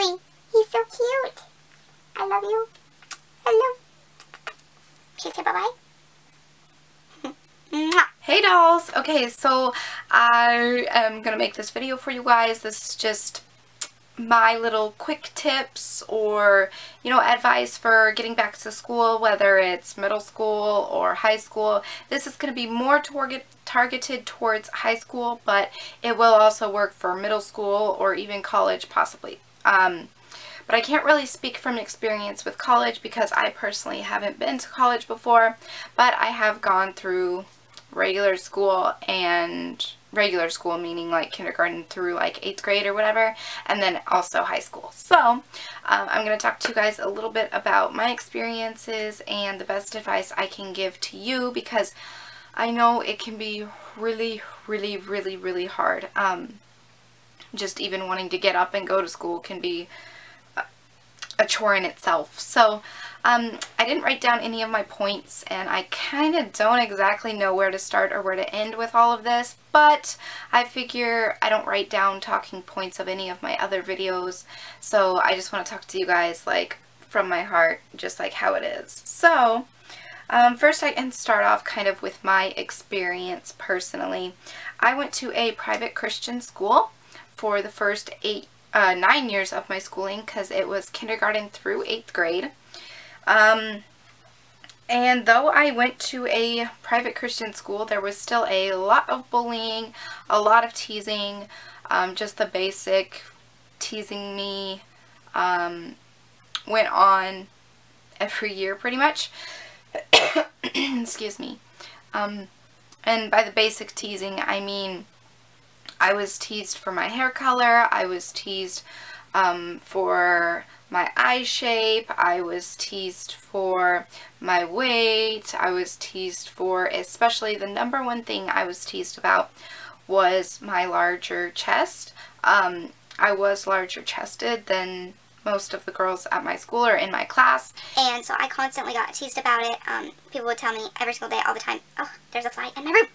Louie. He's so cute. I love you. Hello. Should say bye-bye? Hey dolls! Okay, so I am going to make this video for you guys. This is just my little quick tips or, you know, advice for getting back to school, whether it's middle school or high school. This is going to be more targeted towards high school, but it will also work for middle school or even college possibly. But I can't really speak from experience with college because I personally haven't been to college before, but I have gone through regular school, and regular school meaning like kindergarten through like 8th grade or whatever, and then also high school. So I'm going to talk to you guys a little bit about my experiences and the best advice I can give to you, because I know it can be really hard. Just even wanting to get up and go to school can be a chore in itself. So I didn't write down any of my points, and I kind of don't exactly know where to start or where to end with all of this, but I figure I don't write down talking points of any of my other videos, so I just want to talk to you guys like from my heart, just like how it is. So first I can start off kind of with my experience personally. I went to a private Christian school for the first 9 years of my schooling, because it was kindergarten through 8th grade. And though I went to a private Christian school, there was still a lot of bullying, a lot of teasing, just the basic teasing me went on every year pretty much. Excuse me. And by the basic teasing, I mean I was teased for my hair color, I was teased for my eye shape, I was teased for my weight, I was teased for, especially the number one thing I was teased about was my larger chest. I was larger chested than most of the girls at my school or in my class. And so I constantly got teased about it. People would tell me every single day, all the time, oh, there's a fly in my room.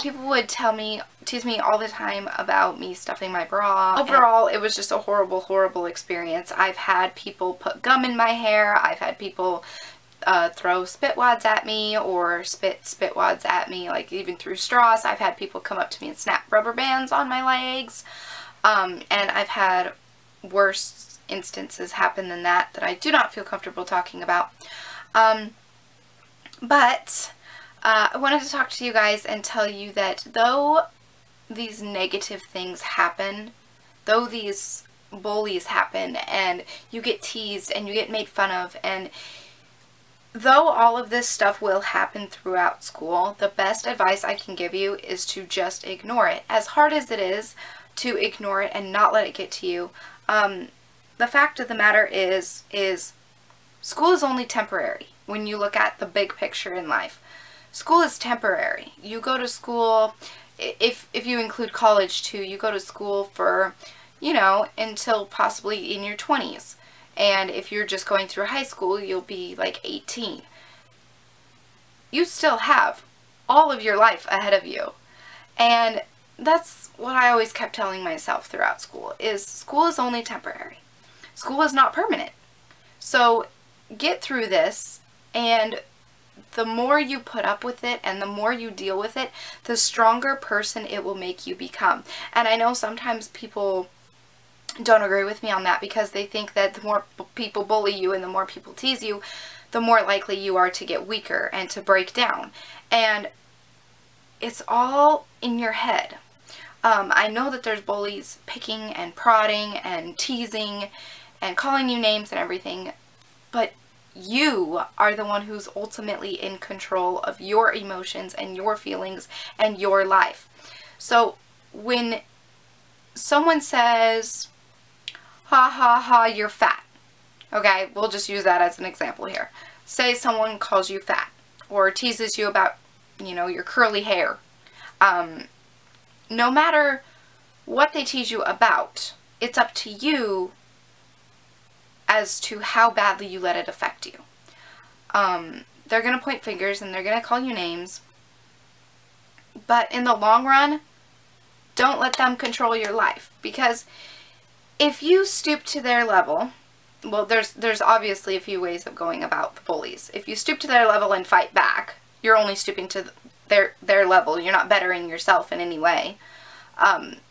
People would tease me all the time about me stuffing my bra. Overall, it was just a horrible experience. I've had people put gum in my hair. I've had people throw spit wads at me, or spit wads at me, like even through straws. I've had people come up to me and snap rubber bands on my legs. And I've had worse instances happen than that I do not feel comfortable talking about. But I wanted to talk to you guys and tell you that though these negative things happen, though these bullies happen, and you get teased and you get made fun of, and though all of this stuff will happen throughout school, the best advice I can give you is to just ignore it. As hard as it is to ignore it and not let it get to you, the fact of the matter is school is only temporary when you look at the big picture in life. School is temporary. You go to school, if you include college too, you go to school for, you know, until possibly in your 20s. And if you're just going through high school, you'll be like 18. You still have all of your life ahead of you. And that's what I always kept telling myself throughout school is only temporary. School is not permanent. So get through this, and the more you put up with it and the more you deal with it, the stronger person it will make you become. And I know sometimes people don't agree with me on that, because they think that the more people bully you and the more people tease you, the more likely you are to get weaker and to break down. And it's all in your head. I know that there's bullies picking and prodding and teasing and calling you names and everything, but you are the one who's ultimately in control of your emotions and your feelings and your life. So when someone says, ha ha ha, you're fat, okay, we'll just use that as an example here. Say someone calls you fat or teases you about, you know, your curly hair. No matter what they tease you about, it's up to you as to how badly you let it affect you. They're going to point fingers and they're going to call you names, but in the long run, don't let them control your life, because if you stoop to their level, well, there's obviously a few ways of going about the bullies. If you stoop to their level and fight back, you're only stooping to their level. You're not bettering yourself in any way.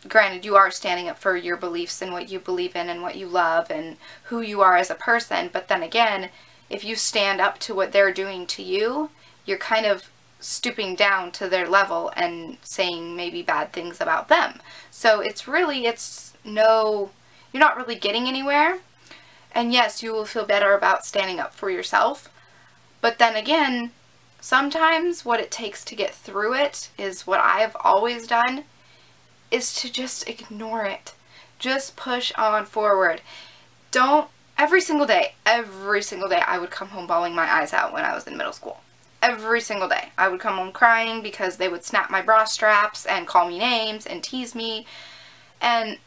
Granted, you are standing up for your beliefs and what you believe in and what you love and who you are as a person. But then again, if you stand up to what they're doing to you, you're kind of stooping down to their level and saying maybe bad things about them. So you're not really getting anywhere. And yes, you will feel better about standing up for yourself. But then again, sometimes what it takes to get through it is what I have always done, is to just ignore it. Just push on forward. Every single day, I would come home bawling my eyes out when I was in middle school. Every single day. I would come home crying because they would snap my bra straps and call me names and tease me. And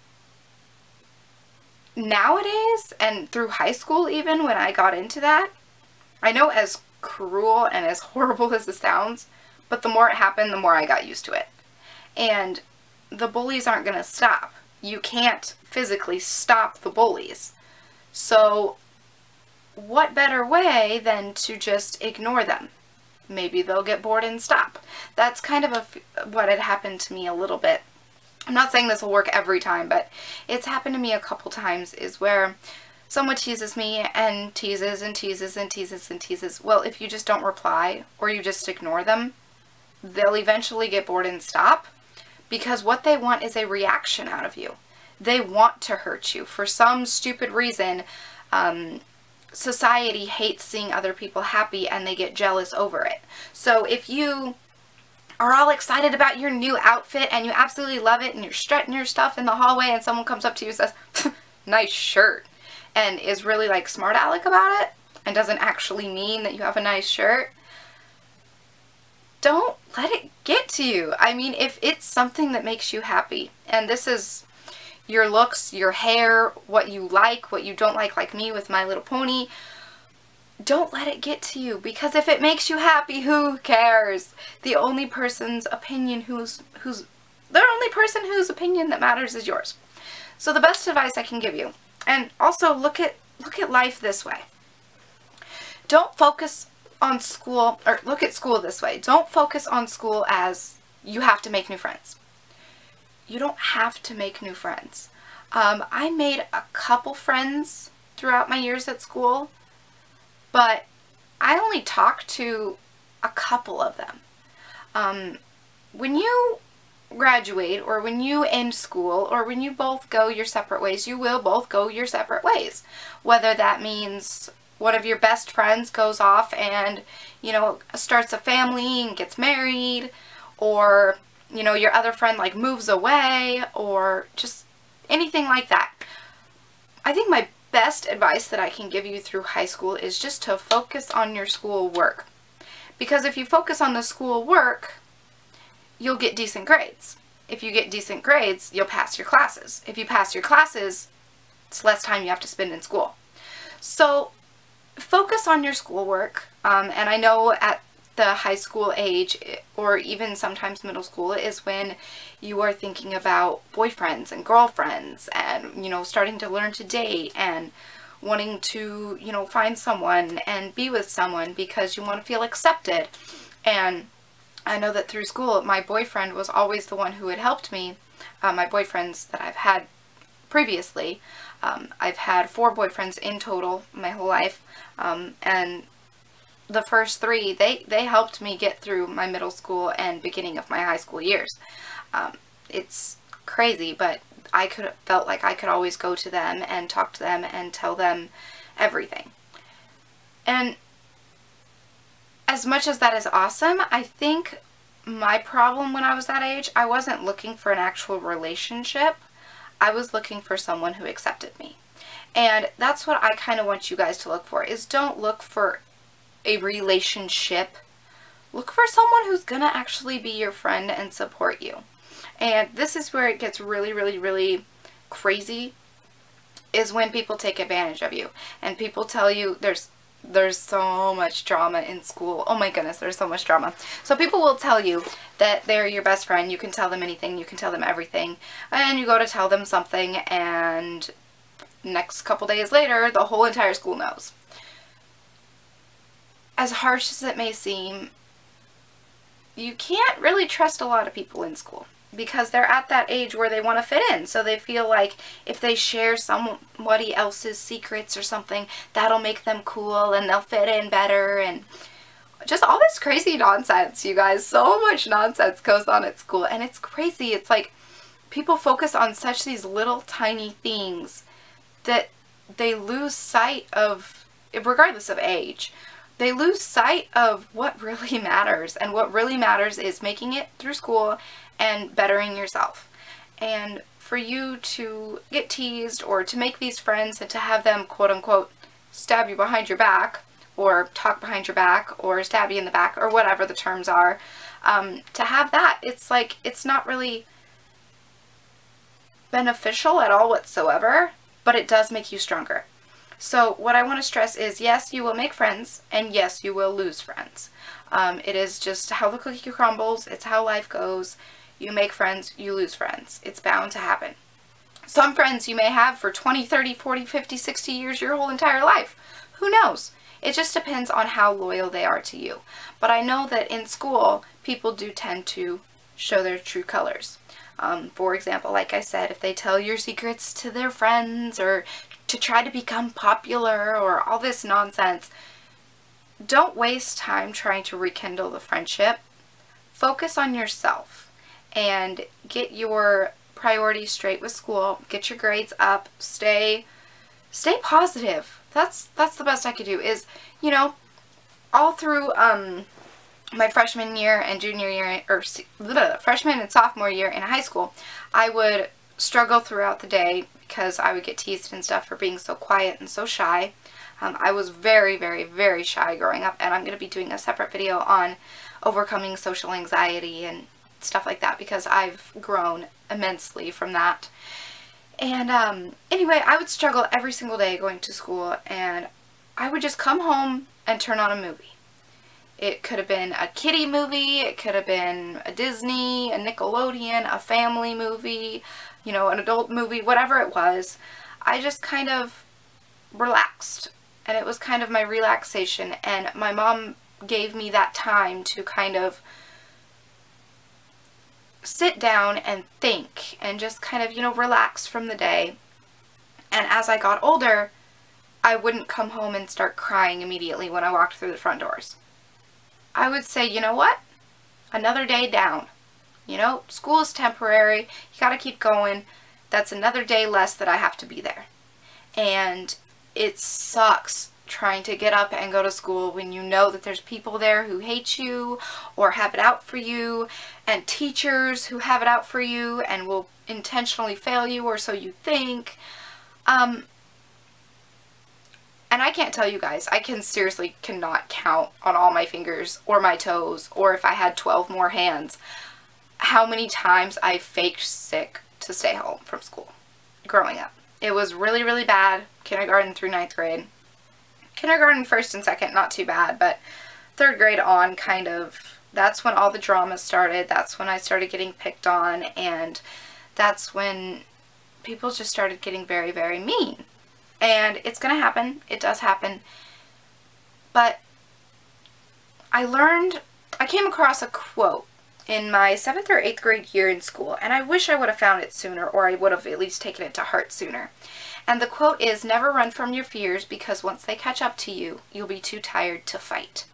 nowadays, and through high school even, when I got into that, I know as cruel and as horrible as it sounds, but the more it happened, the more I got used to it. And the bullies aren't going to stop. You can't physically stop the bullies. So what better way than to just ignore them? Maybe they'll get bored and stop. That's kind of what had happened to me a little bit. I'm not saying this will work every time, but it's happened to me a couple times, is where someone teases me and teases and teases and teases and teases. Well, if you just don't reply or you just ignore them, they'll eventually get bored and stop, because what they want is a reaction out of you. They want to hurt you. For some stupid reason, society hates seeing other people happy and they get jealous over it. So if you are all excited about your new outfit and you absolutely love it and you're strutting your stuff in the hallway and someone comes up to you and says, nice shirt, and is really like smart aleck about it and doesn't actually mean that you have a nice shirt, don't let it get to you. I mean, if it's something that makes you happy, and this is your looks, your hair, what you like, what you don't like me with My Little Pony, don't let it get to you, because if it makes you happy, who cares? The only person's opinion whose opinion that matters is yours. So the best advice I can give you, and also look at life this way. Don't focus on school, or look at school this way. Don't focus on school as you have to make new friends. You don't have to make new friends. I made a couple friends throughout my years at school, but I only talked to a couple of them. When you graduate, or when you end school, or when you both go your separate ways, you will both go your separate ways. Whether that means one of your best friends goes off and, you know, starts a family and gets married, or, you know, your other friend like moves away, or just anything like that. I think my best advice that I can give you through high school is just to focus on your school work. Because if you focus on the school work, you'll get decent grades. If you get decent grades, you'll pass your classes. If you pass your classes, it's less time you have to spend in school. So focus on your schoolwork, and I know at the high school age, or even sometimes middle school, is when you are thinking about boyfriends and girlfriends and, you know, starting to learn to date and wanting to, you know, find someone and be with someone because you want to feel accepted. And I know that through school, my boyfriend was always the one who had helped me. My boyfriends that I've had previously, I've had 4 boyfriends in total my whole life, and the first 3, they helped me get through my middle school and beginning of my high school years. It's crazy, but I felt like I could always go to them and talk to them and tell them everything. And as much as that is awesome, I think my problem when I was that age, I wasn't looking for an actual relationship. I was looking for someone who accepted me. And that's what I kind of want you guys to look for, is don't look for a relationship. Look for someone who's going to actually be your friend and support you. And this is where it gets really, really, really crazy, is when people take advantage of you. And people tell you there's so much drama in school. Oh my goodness, there's so much drama. So people will tell you that they're your best friend. You can tell them anything. You can tell them everything. And you go to tell them something and next couple days later, the whole entire school knows. As harsh as it may seem, you can't really trust a lot of people in school because they're at that age where they want to fit in. So they feel like if they share somebody else's secrets or something, that'll make them cool and they'll fit in better, and just all this crazy nonsense, you guys. So much nonsense goes on at school, and it's crazy. It's like people focus on such these little tiny things that they lose sight of, regardless of age, they lose sight of what really matters. And what really matters is making it through school and bettering yourself. And for you to get teased or to make these friends and to have them, quote unquote, stab you behind your back, or talk behind your back, or stab you in the back, or whatever the terms are, to have that, it's like, it's not really beneficial at all whatsoever, but it does make you stronger. So what I want to stress is, yes, you will make friends, and yes, you will lose friends. It is just how the cookie crumbles. It's how life goes. You make friends, you lose friends. It's bound to happen. Some friends you may have for 20, 30, 40, 50, 60 years, your whole entire life. Who knows? It just depends on how loyal they are to you. But I know that in school, people do tend to show their true colors. For example, like I said, if they tell your secrets to their friends, or to try to become popular, or all this nonsense, don't waste time trying to rekindle the friendship. Focus on yourself and get your priorities straight with school. Get your grades up. Stay positive. That's the best I could do. Is, you know, all through my freshman year and junior year, or freshman and sophomore year in high school, I would struggle throughout the day because I would get teased and stuff for being so quiet and so shy. I was very, very, very shy growing up, and I'm going to be doing a separate video on overcoming social anxiety and stuff like that, because I've grown immensely from that. And anyway, I would struggle every single day going to school, and I would just come home and turn on a movie. It could have been a kiddie movie, it could have been a Disney, a Nickelodeon, a family movie, you know, an adult movie, whatever it was. I just kind of relaxed, and it was kind of my relaxation, and my mom gave me that time to kind of sit down and think and just kind of, you know, relax from the day. And as I got older, I wouldn't come home and start crying immediately when I walked through the front doors. I would say, you know what? Another day down. You know, school is temporary. You gotta keep going. That's another day less that I have to be there. And it sucks trying to get up and go to school when you know that there's people there who hate you or have it out for you, and teachers who have it out for you and will intentionally fail you, or so you think. And I can't tell you guys, I seriously cannot count on all my fingers or my toes, or if I had 12 more hands, how many times I faked sick to stay home from school growing up. It was really, really bad, kindergarten through 9th grade. Kindergarten, 1st and 2nd, not too bad, but 3rd grade on, kind of, that's when all the drama started. That's when I started getting picked on, and that's when people just started getting very, very mean. And it's going to happen. It does happen. But I came across a quote in my 7th or 8th grade year in school, and I wish I would have found it sooner, or I would have at least taken it to heart sooner. And the quote is, "Never run from your fears, because once they catch up to you, you'll be too tired to fight."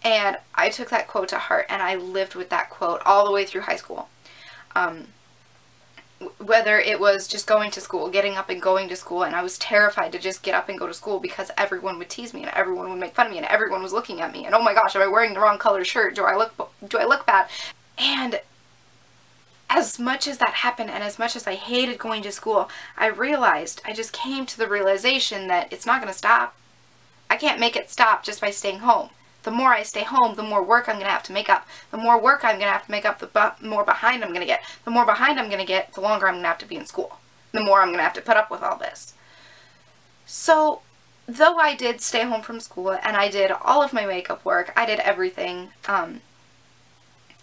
And I took that quote to heart, and I lived with that quote all the way through high school. Whether it was just going to school, getting up and going to school, and I was terrified to just get up and go to school because everyone would tease me and everyone would make fun of me and everyone was looking at me, and oh my gosh, am I wearing the wrong color shirt? Do I look bad? And as much as that happened, and as much as I hated going to school, I just came to the realization that it's not going to stop. I can't make it stop just by staying home. The more I stay home, the more work I'm going to have to make up. The more work I'm going to have to make up, the more behind I'm going to get. The more behind I'm going to get, the longer I'm going to have to be in school. The more I'm going to have to put up with all this. So, though I did stay home from school, and I did all of my makeup work, I did everything.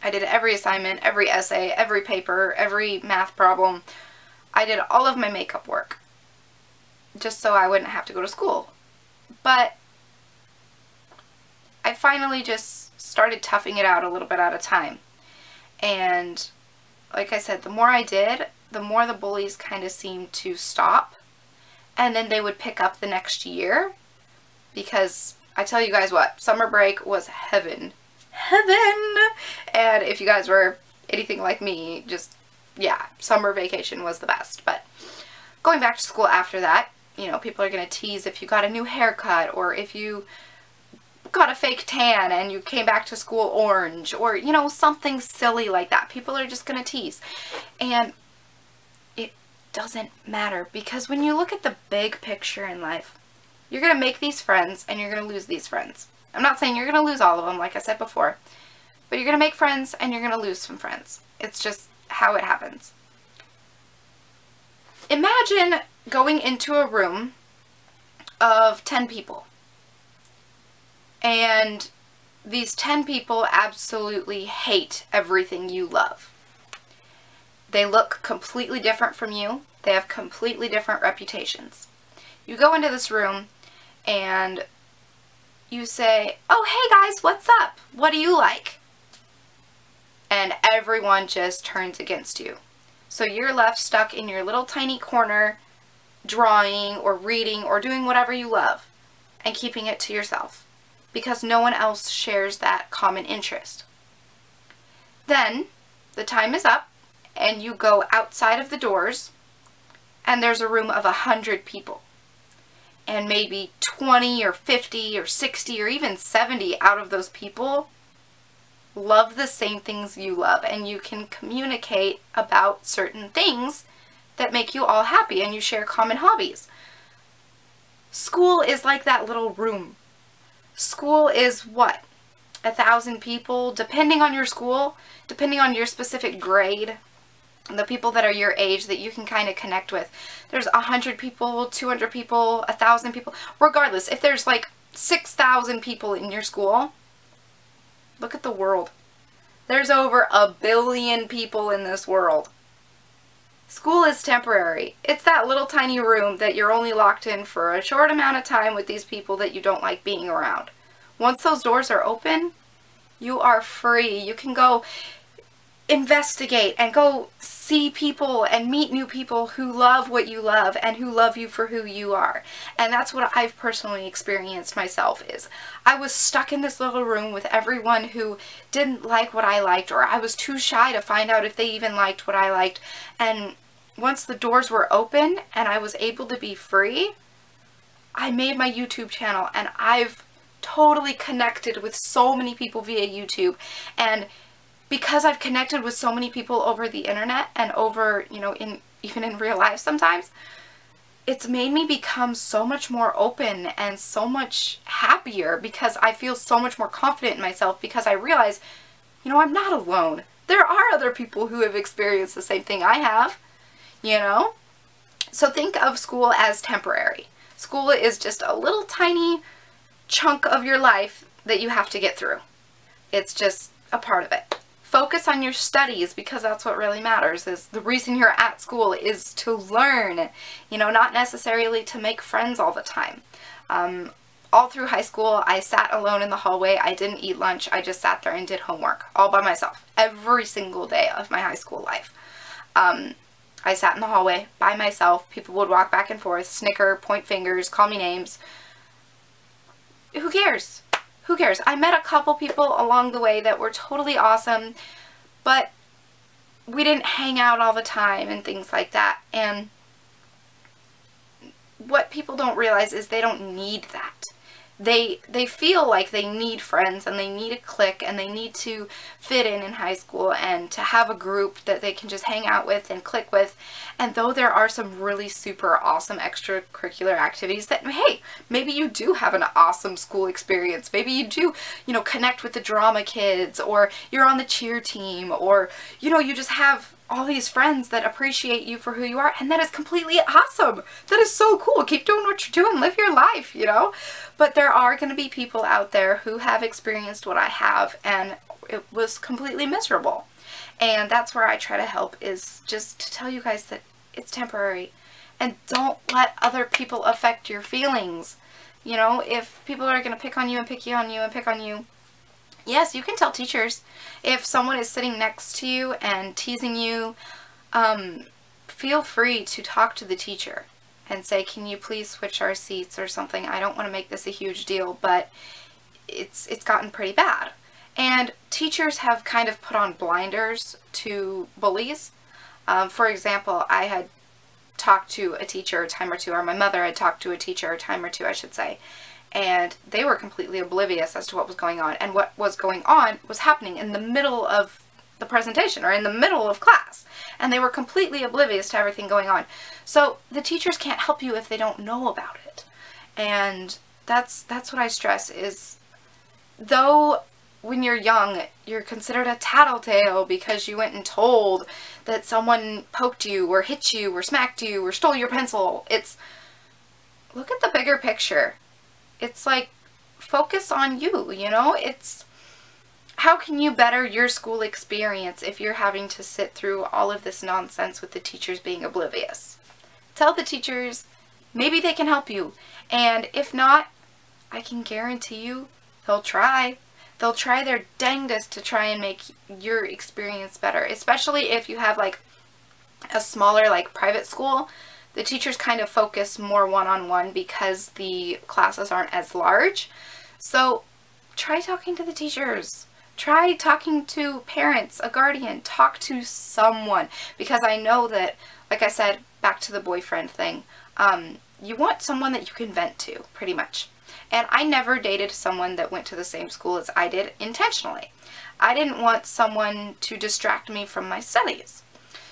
I did every assignment, every essay, every paper, every math problem. I did all of my makeup work. just so I wouldn't have to go to school. But I finally just started toughing it out a little bit at a time. And like I said, the more I did, the more the bullies kind of seemed to stop. And then they would pick up the next year. Because I tell you guys what, summer break was heaven. Heaven! And if you guys were anything like me, just, yeah, summer vacation was the best. But going back to school after that, you know, people are going to tease if you got a new haircut, or if you got a fake tan and you came back to school orange, or, you know, something silly like that. People are just going to tease. And it doesn't matter, because when you look at the big picture in life, you're going to make these friends and you're going to lose these friends. I'm not saying you're going to lose all of them, like I said before, but you're going to make friends and you're going to lose some friends. It's just how it happens. Imagine going into a room of 10 people. And these 10 people absolutely hate everything you love. They look completely different from you. They have completely different reputations. You go into this room and you say, "Oh, hey guys, what's up? What do you like?" And everyone just turns against you. So you're left stuck in your little tiny corner, drawing or reading or doing whatever you love and keeping it to yourself, because no one else shares that common interest. Then the time is up and you go outside of the doors and there's a room of 100 people. And maybe 20 or 50 or 60 or even 70 out of those people love the same things you love, and you can communicate about certain things that make you all happy, and you share common hobbies. School is like that little room. School is what? 1,000 people, depending on your school, depending on your specific grade, the people that are your age that you can kind of connect with. There's 100 people, 200 people, 1,000 people. Regardless, if there's like 6,000 people in your school, look at the world. There's over 1 billion people in this world. School is temporary. It's that little tiny room that you're only locked in for a short amount of time with these people that you don't like being around. Once those doors are open, you are free. You can go investigate and go see people and meet new people who love what you love and who love you for who you are. And that's what I've personally experienced myself. Is I was stuck in this little room with everyone who didn't like what I liked, or I was too shy to find out if they even liked what I liked. And once the doors were open and I was able to be free, I made my YouTube channel, and I've totally connected with so many people via YouTube. And because I've connected with so many people over the internet and over, you know, even in real life sometimes, it's made me become so much more open and so much happier, because I feel so much more confident in myself, because I realize, you know, I'm not alone. There are other people who have experienced the same thing I have, you know? So think of school as temporary. School is just a little tiny chunk of your life that you have to get through. It's just a part of it. Focus on your studies, because that's what really matters. Is the reason you're at school is to learn, you know, not necessarily to make friends all the time. All through high school, I sat alone in the hallway. I didn't eat lunch. I just sat there and did homework all by myself every single day of my high school life. I sat in the hallway by myself. People would walk back and forth, snicker, point fingers, call me names. Who cares? Who cares? I met a couple people along the way that were totally awesome, but we didn't hang out all the time and things like that. And what people don't realize is they don't need that. They feel like they need friends and they need a clique and they need to fit in high school and to have a group that they can just hang out with and click with. And though there are some really super awesome extracurricular activities that, hey, maybe you do have an awesome school experience. Maybe you do, you know, connect with the drama kids, or you're on the cheer team, or, you know, you just have all these friends that appreciate you for who you are, and that is completely awesome. That is so cool. Keep doing what you're doing. Live your life, you know? But there are going to be people out there who have experienced what I have, and it was completely miserable. And that's where I try to help, is just to tell you guys that it's temporary. And don't let other people affect your feelings. You know, if people are going to pick on you and pick on you and pick on you, yes, you can tell teachers. If someone is sitting next to you and teasing you, feel free to talk to the teacher and say, can you please switch our seats or something? I don't want to make this a huge deal, but it's gotten pretty bad. And teachers have kind of put on blinders to bullies. For example, I had talked to a teacher a time or two, or my mother had talked to a teacher a time or two, I should say, and they were completely oblivious as to what was going on. And what was going on was happening in the middle of the presentation or in the middle of class, and they were completely oblivious to everything going on. So the teachers can't help you if they don't know about it. And that's what I stress is, though when you're young, you're considered a tattletale because you went and told that someone poked you or hit you or smacked you or stole your pencil. Look at the bigger picture. It's like, focus on you, you know? It's, how can you better your school experience if you're having to sit through all of this nonsense with the teachers being oblivious? Tell the teachers, maybe they can help you. And if not, I can guarantee you they'll try. They'll try their dangest to try and make your experience better, especially if you have like a smaller like private school. The teachers kind of focus more one-on-one because the classes aren't as large. So try talking to the teachers. Try talking to parents, a guardian. Talk to someone, because I know that, like I said, back to the boyfriend thing, you want someone that you can vent to, pretty much. And I never dated someone that went to the same school as I did intentionally. I didn't want someone to distract me from my studies.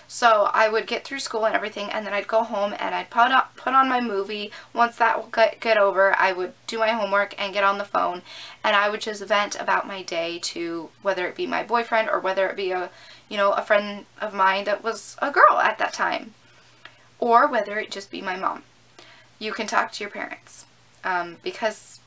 So I would get through school and everything, and then I'd go home and I'd put on my movie. Once that would get over, I would do my homework and get on the phone, and I would just vent about my day to, whether it be my boyfriend or whether it be a friend of mine that was a girl at that time, or whether it just be my mom. You can talk to your parents, because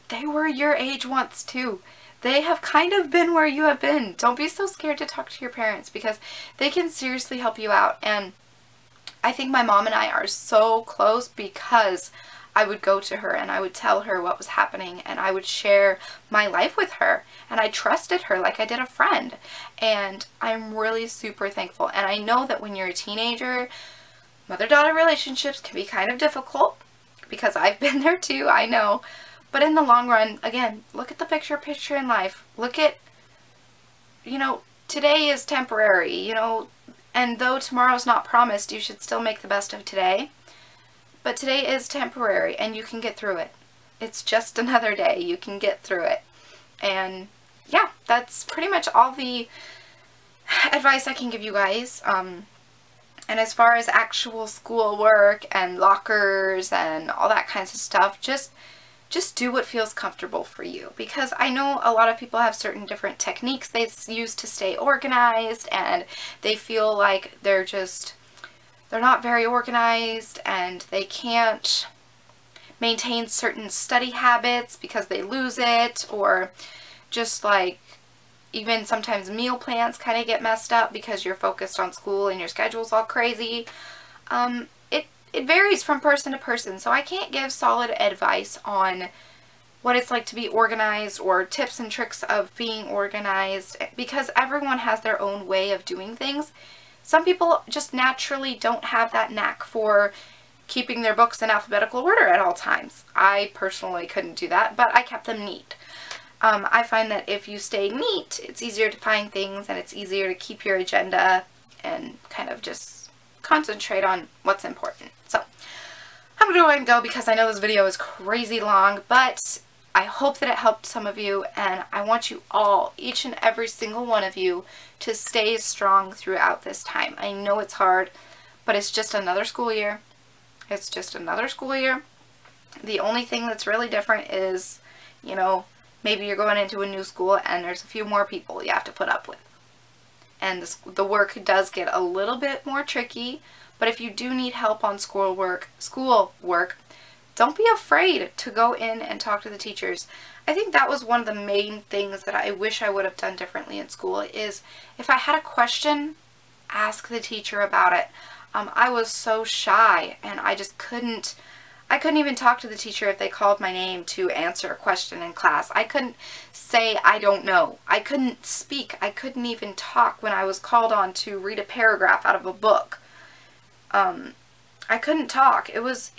they were your age once too. They have kind of been where you have been. Don't be so scared to talk to your parents, because they can seriously help you out. And I think my mom and I are so close because I would go to her and I would tell her what was happening, and I would share my life with her, and I trusted her like I did a friend. And I'm really super thankful. And I know that when you're a teenager, mother-daughter relationships can be kind of difficult, because I've been there too, I know. But in the long run, again, look at the picture in life. Look at, today is temporary, and though tomorrow's not promised, you should still make the best of today. But today is temporary, and you can get through it. It's just another day. You can get through it. And yeah, that's pretty much all the advice I can give you guys. And as far as actual school work and lockers and all that kinds of stuff, just do what feels comfortable for you, because I know a lot of people have certain different techniques they use to stay organized, and they feel like they're not very organized and they can't maintain certain study habits because they lose it, or just like even sometimes meal plans kind of get messed up because you're focused on school and your schedule's all crazy. It varies from person to person, so I can't give solid advice on what it's like to be organized or tips and tricks of being organized, because everyone has their own way of doing things. Some people just naturally don't have that knack for keeping their books in alphabetical order at all times. I personally couldn't do that, but I kept them neat. I find that if you stay neat, it's easier to find things, and it's easier to keep your agenda and kind of just concentrate on what's important. So I'm going to go ahead and go, because I know this video is crazy long, but I hope that it helped some of you, and I want you all, each and every single one of you, to stay strong throughout this time. I know it's hard, but it's just another school year. It's just another school year. The only thing that's really different is, maybe you're going into a new school and there's a few more people you have to put up with. And the work does get a little bit more tricky, but if you do need help on school work, don't be afraid to go in and talk to the teachers. I think that was one of the main things that I wish I would have done differently in school, is if I had a question, ask the teacher about it. I was so shy, and I couldn't even talk to the teacher if they called my name to answer a question in class. I couldn't say I don't know. I couldn't speak. I couldn't even talk when I was called on to read a paragraph out of a book. I couldn't talk. It was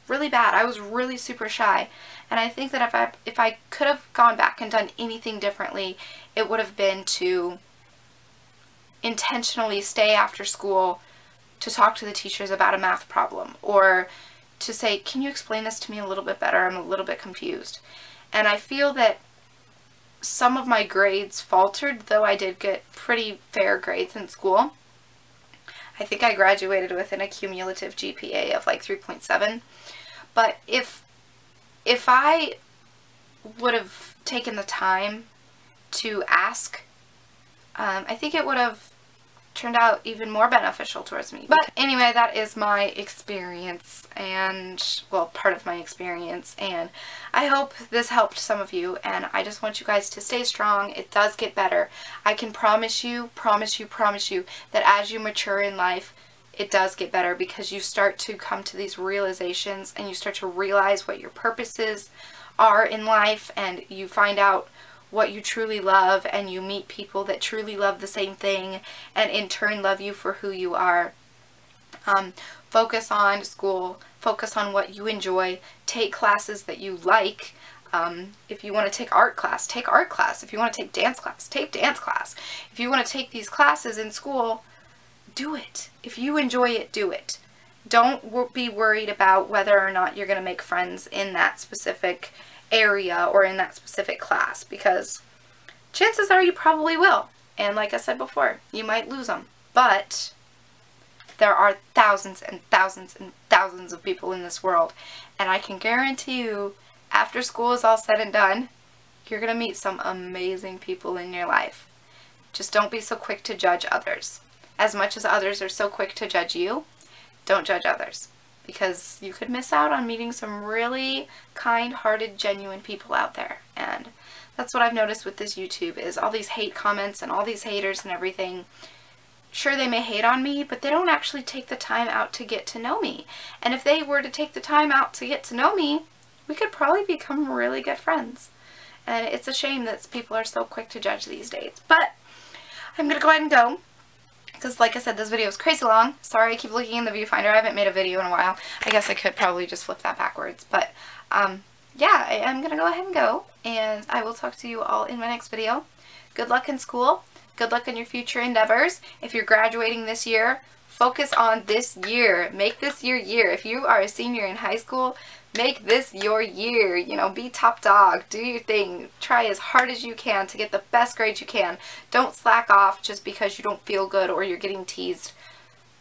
really bad. I was really super shy. And I think that if I could have gone back and done anything differently, it would have been to intentionally stay after school to talk to the teachers about a math problem, or to say, can you explain this to me a little bit better? I'm a little bit confused. And I feel that some of my grades faltered, though I did get pretty fair grades in school. I think I graduated with an accumulative GPA of like 3.7. But if I would have taken the time to ask, I think it would have turned out even more beneficial towards me. But anyway, that is my experience, and, well, part of my experience, and I hope this helped some of you, and I just want you guys to stay strong. It does get better. I can promise you that as you mature in life, it does get better, because you start to come to these realizations, and you start to realize what your purposes are in life, and you find out what you truly love, and you meet people that truly love the same thing, and in turn love you for who you are. Focus on school, focus on what you enjoy, take classes that you like. If you want to take art class, take art class. If you want to take dance class, take dance class. If you want to take these classes in school, do it. If you enjoy it, do it. Don't be worried about whether or not you're going to make friends in that specific area or in that specific class, because chances are you probably will, and like I said before, you might lose them, but there are thousands and thousands and thousands of people in this world, and I can guarantee you, after school is all said and done, you're gonna meet some amazing people in your life. Just don't be so quick to judge others. As much as others are so quick to judge you, don't judge others, because you could miss out on meeting some really kind-hearted, genuine people out there. And that's what I've noticed with this YouTube, is all these hate comments and all these haters and everything. Sure, they may hate on me, but they don't actually take the time out to get to know me. And if they were to take the time out to get to know me, we could probably become really good friends. And it's a shame that people are so quick to judge these days. But I'm going to go ahead and go, because like I said, this video is crazy long. Sorry, I keep looking in the viewfinder. I haven't made a video in a while. I guess I could probably just flip that backwards. But yeah, I am going to go ahead and go. And I will talk to you all in my next video. Good luck in school. Good luck in your future endeavors. If you're graduating this year, focus on this year. Make this your year. If you are a senior in high school, make this your year. You know, be top dog. Do your thing. Try as hard as you can to get the best grades you can. Don't slack off just because you don't feel good or you're getting teased.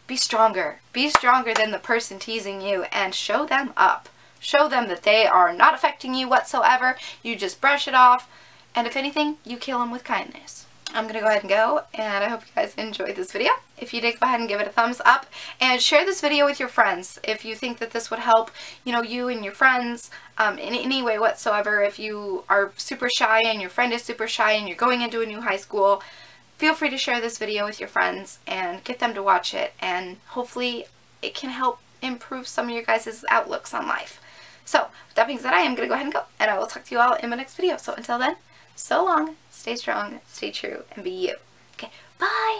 Be stronger. Be stronger than the person teasing you, and show them up. Show them that they are not affecting you whatsoever. You just brush it off. And if anything, you kill them with kindness. I'm going to go ahead and go, and I hope you guys enjoyed this video. If you did, go ahead and give it a thumbs up, and share this video with your friends if you think that this would help, you know, you and your friends in any way whatsoever. If you are super shy and your friend is super shy and you're going into a new high school, feel free to share this video with your friends and get them to watch it, and hopefully it can help improve some of your guys' outlooks on life. So, with that being said, I am going to go ahead and go, and I will talk to you all in my next video. So until then, so long, stay strong, stay true, and be you. Okay, bye!